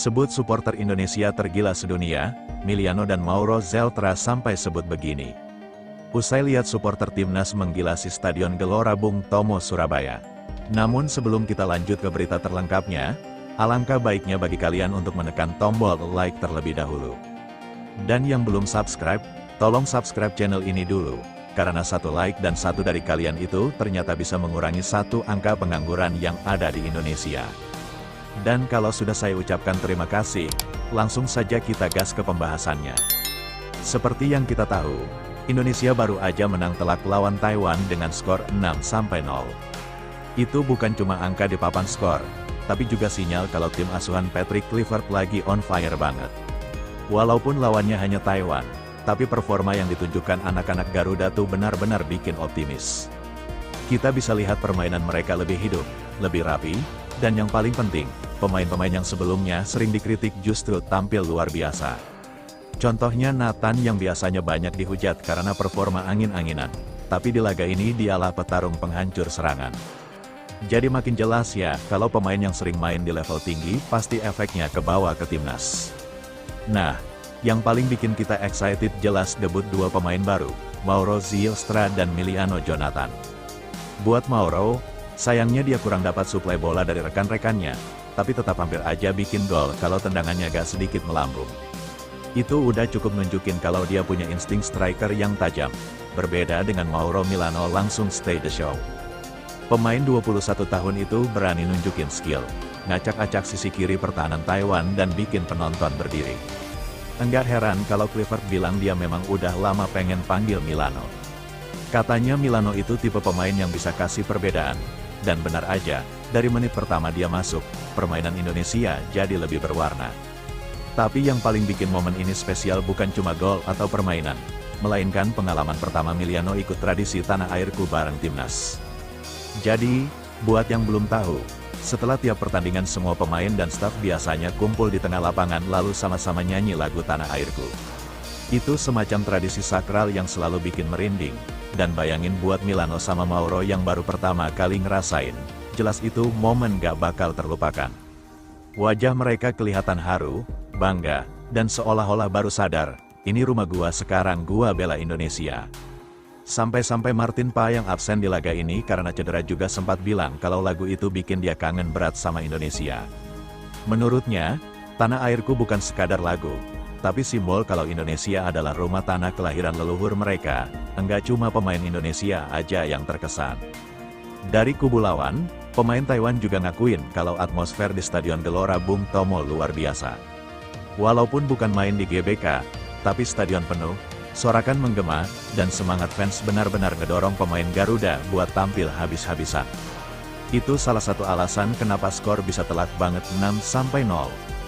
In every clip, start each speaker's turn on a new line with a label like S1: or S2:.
S1: Sebut supporter Indonesia tergila sedunia, Miliano dan Mauro Zeltra sampai sebut begini. Usai lihat supporter timnas menggilasi Stadion Gelora Bung Tomo Surabaya. Namun sebelum kita lanjut ke berita terlengkapnya, alangkah baiknya bagi kalian untuk menekan tombol like terlebih dahulu. Dan yang belum subscribe, tolong subscribe channel ini dulu, karena satu like dan satu dari kalian itu ternyata bisa mengurangi satu angka pengangguran yang ada di Indonesia. Dan kalau sudah saya ucapkan terima kasih, langsung saja kita gas ke pembahasannya. Seperti yang kita tahu, Indonesia baru aja menang telak lawan Taiwan dengan skor 6-0. Itu bukan cuma angka di papan skor, tapi juga sinyal kalau tim asuhan Patrick Kluivert lagi on fire banget. Walaupun lawannya hanya Taiwan, tapi performa yang ditunjukkan anak-anak Garuda tuh benar-benar bikin optimis. Kita bisa lihat permainan mereka lebih hidup, lebih rapi, dan yang paling penting, pemain-pemain yang sebelumnya sering dikritik justru tampil luar biasa. Contohnya Nathan yang biasanya banyak dihujat karena performa angin-anginan, tapi di laga ini dialah petarung penghancur serangan. Jadi makin jelas ya, kalau pemain yang sering main di level tinggi, pasti efeknya ke bawah ke timnas. Nah, yang paling bikin kita excited jelas debut dua pemain baru, Mauro Zeltra dan Miliano Jonathan. Buat Mauro, sayangnya dia kurang dapat suplai bola dari rekan-rekannya, tapi tetap hampir aja bikin gol kalau tendangannya agak sedikit melambung. Itu udah cukup nunjukin kalau dia punya insting striker yang tajam. Berbeda dengan Mauro, Miliano langsung stay the show. Pemain 21 tahun itu berani nunjukin skill, ngacak-acak sisi kiri pertahanan Taiwan dan bikin penonton berdiri. Enggak heran kalau Kluivert bilang dia memang udah lama pengen panggil Miliano. Katanya Miliano itu tipe pemain yang bisa kasih perbedaan. Dan benar aja, dari menit pertama dia masuk, permainan Indonesia jadi lebih berwarna. Tapi yang paling bikin momen ini spesial bukan cuma gol atau permainan, melainkan pengalaman pertama Miliano ikut tradisi tanah airku bareng timnas. Jadi, buat yang belum tahu, setelah tiap pertandingan semua pemain dan staf biasanya kumpul di tengah lapangan lalu sama-sama nyanyi lagu tanah airku. Itu semacam tradisi sakral yang selalu bikin merinding. Dan bayangin buat Miliano sama Mauro yang baru pertama kali ngerasain, jelas itu momen gak bakal terlupakan. Wajah mereka kelihatan haru, bangga, dan seolah-olah baru sadar, ini rumah gua sekarang, gua bela Indonesia. Sampai-sampai Martin Pa yang absen di laga ini karena cedera juga sempat bilang kalau lagu itu bikin dia kangen berat sama Indonesia. Menurutnya, tanah airku bukan sekadar lagu, tapi simbol kalau Indonesia adalah rumah tanah kelahiran leluhur mereka. Enggak cuma pemain Indonesia aja yang terkesan. Dari kubu lawan, pemain Taiwan juga ngakuin kalau atmosfer di Stadion Gelora Bung Tomo luar biasa. Walaupun bukan main di GBK, tapi stadion penuh, sorakan menggema, dan semangat fans benar-benar ngedorong pemain Garuda buat tampil habis-habisan. Itu salah satu alasan kenapa skor bisa telak banget 6-0.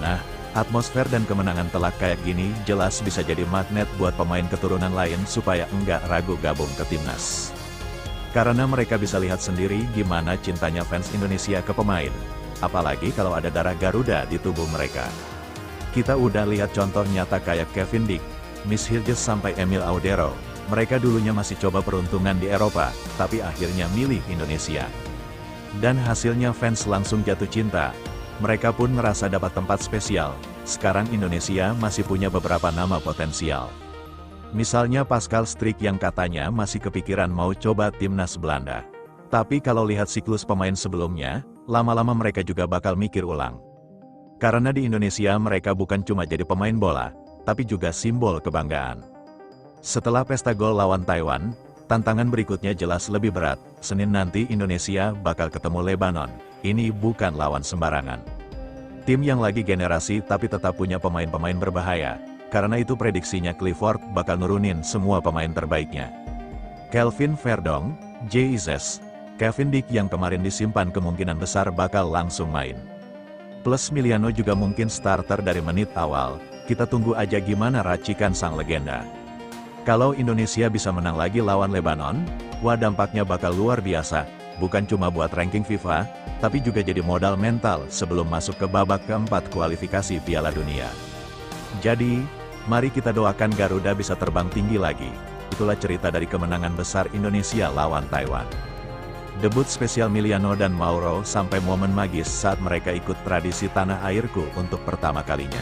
S1: Nah, atmosfer dan kemenangan telak kayak gini jelas bisa jadi magnet buat pemain keturunan lain supaya enggak ragu gabung ke timnas. Karena mereka bisa lihat sendiri gimana cintanya fans Indonesia ke pemain. Apalagi kalau ada darah Garuda di tubuh mereka. Kita udah lihat contoh nyata kayak Kevin Dick, Miss Hilges sampai Emil Audero. Mereka dulunya masih coba peruntungan di Eropa, tapi akhirnya milih Indonesia. Dan hasilnya fans langsung jatuh cinta. Mereka pun merasa dapat tempat spesial. Sekarang Indonesia masih punya beberapa nama potensial. Misalnya Pascal Strik yang katanya masih kepikiran mau coba timnas Belanda. Tapi kalau lihat siklus pemain sebelumnya, lama-lama mereka juga bakal mikir ulang. Karena di Indonesia mereka bukan cuma jadi pemain bola, tapi juga simbol kebanggaan. Setelah pesta gol lawan Taiwan, tantangan berikutnya jelas lebih berat. Senin nanti Indonesia bakal ketemu Lebanon. Ini bukan lawan sembarangan. Tim yang lagi generasi tapi tetap punya pemain-pemain berbahaya. Karena itu prediksinya Kluivert bakal nurunin semua pemain terbaiknya. Kelvin Verdong, Jesus, Kevin Dick yang kemarin disimpan kemungkinan besar bakal langsung main. Plus Miliano juga mungkin starter dari menit awal. Kita tunggu aja gimana racikan sang legenda. Kalau Indonesia bisa menang lagi lawan Lebanon, wah dampaknya bakal luar biasa. Bukan cuma buat ranking FIFA, tapi juga jadi modal mental sebelum masuk ke babak keempat kualifikasi Piala Dunia. Jadi, mari kita doakan Garuda bisa terbang tinggi lagi. Itulah cerita dari kemenangan besar Indonesia lawan Taiwan. Debut spesial Miliano dan Mauro sampai momen magis saat mereka ikut tradisi tanah airku untuk pertama kalinya.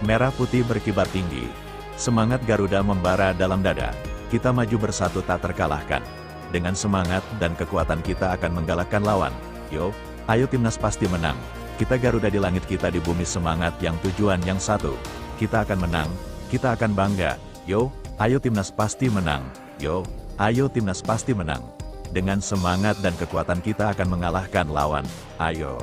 S1: Merah putih berkibar tinggi. Semangat Garuda membara dalam dada. Kita maju bersatu tak terkalahkan. Dengan semangat dan kekuatan kita akan menggalakkan lawan. Yo, ayo timnas pasti menang. Kita Garuda di langit, kita di bumi, semangat yang tujuan yang satu. Kita akan menang, kita akan bangga. Yo, ayo timnas pasti menang. Yo, ayo timnas pasti menang. Dengan semangat dan kekuatan kita akan mengalahkan lawan. Ayo.